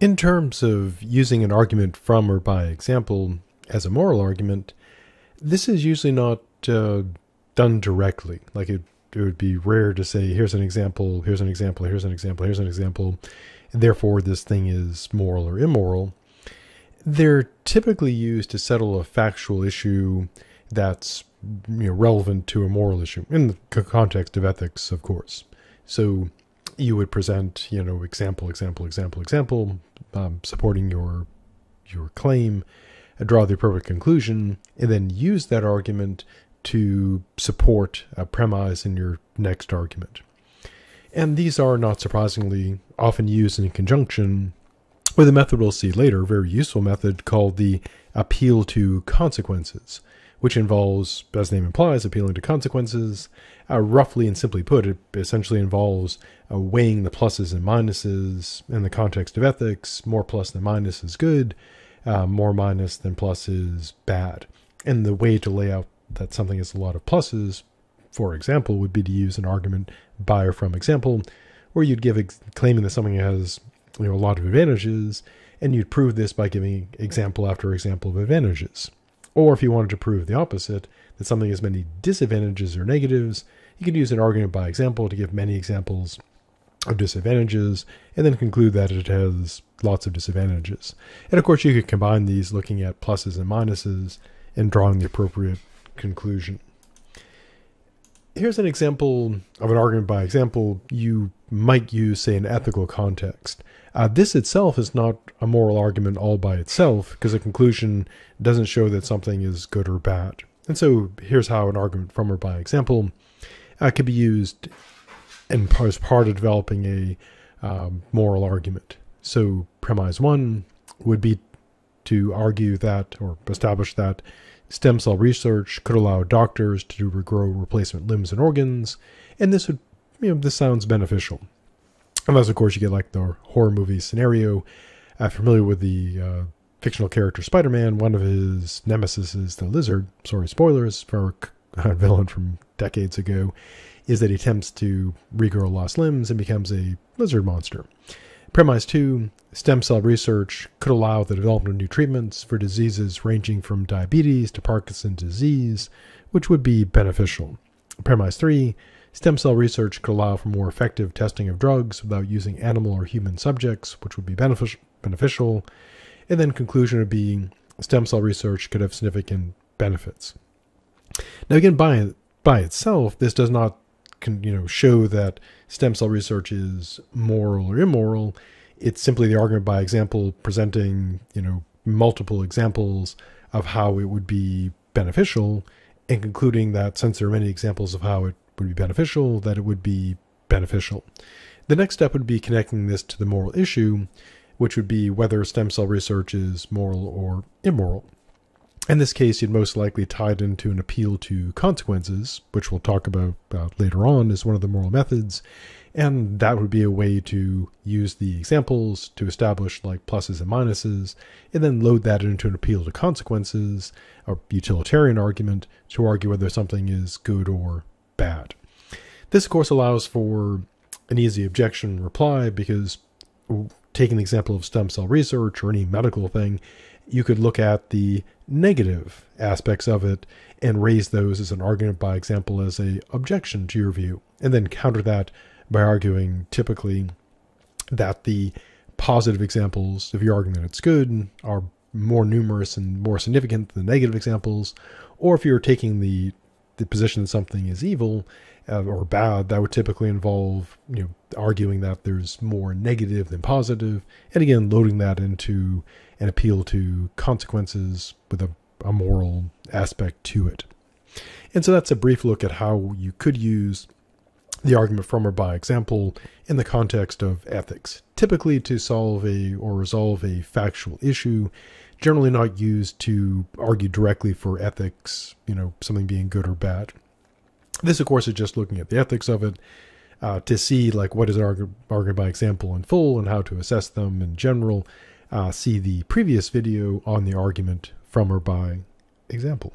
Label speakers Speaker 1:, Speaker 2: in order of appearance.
Speaker 1: In terms of using an argument from or by example as a moral argument, this is usually not done directly. Like it would be rare to say, here's an example, here's an example, here's an example, here's an example, and therefore this thing is moral or immoral. They're typically used to settle a factual issue that's relevant to a moral issue, in the context of ethics, of course. So you would present, example, supporting your claim, draw the appropriate conclusion, and then use that argument to support a premise in your next argument. And these are, not surprisingly, often used in conjunction with a method we'll see later, a very useful method called the appeal to consequences, which involves, as the name implies, appealing to consequences. Roughly and simply put, it essentially involves weighing the pluses and minuses in the context of ethics. More plus than minus is good, more minus than plus is bad. And the way to lay out that something has a lot of pluses, for example, would be to use an argument by or from example, where you'd give claiming that something has a lot of advantages, and you'd prove this by giving example after example of advantages. Or if you wanted to prove the opposite, that something has many disadvantages or negatives, you could use an argument by example to give many examples of disadvantages, and then conclude that it has lots of disadvantages. And of course, you could combine these looking at pluses and minuses and drawing the appropriate conclusion. Here's an example of an argument by example you might use, say, in an ethical context. This itself is not a moral argument all by itself, because a conclusion doesn't show that something is good or bad. And so here's how an argument from or by example could be used as part of developing a moral argument. So premise one would be to argue that, or establish that, stem cell research could allow doctors to regrow replacement limbs and organs, and this would, this sounds beneficial. Unless, of course, you get like the horror movie scenario. Familiar with the fictional character Spider-Man, one of his nemesis is the lizard. Sorry, spoilers for a villain from decades ago, is that he attempts to regrow lost limbs and becomes a lizard monster. Premise 2, stem cell research could allow the development of new treatments for diseases ranging from diabetes to Parkinson's disease, which would be beneficial. Premise 3, stem cell research could allow for more effective testing of drugs without using animal or human subjects, which would be beneficial. And then conclusion would be stem cell research could have significant benefits. Now again, by itself, this does not show that stem cell research is moral or immoral. It's simply the argument by example presenting, multiple examples of how it would be beneficial, and concluding that since there are many examples of how it would be beneficial, that it would be beneficial. The next step would be connecting this to the moral issue, which would be whether stem cell research is moral or immoral. In this case, you'd most likely tie it into an appeal to consequences, which we'll talk about later on as one of the moral methods. And that would be a way to use the examples to establish like pluses and minuses, and then load that into an appeal to consequences, a utilitarian argument, to argue whether something is good or bad. This, of course, allows for an easy objection reply, because taking the example of stem cell research or any medical thing, you could look at the negative aspects of it and raise those as an argument by example as a objection to your view, and then counter that by arguing typically that the positive examples of your argument that it's good are more numerous and more significant than the negative examples. Or if you're taking the position that something is evil or bad, that would typically involve arguing that there's more negative than positive, and again loading that into an appeal to consequences with a moral aspect to it. And so that's a brief look at how you could use the argument from or by example in the context of ethics, typically to solve or resolve a factual issue, generally not used to argue directly for ethics, something being good or bad. This, of course, is just looking at the ethics of it to see like what is an argument by example in full and how to assess them in general. See the previous video on the argument from or by example.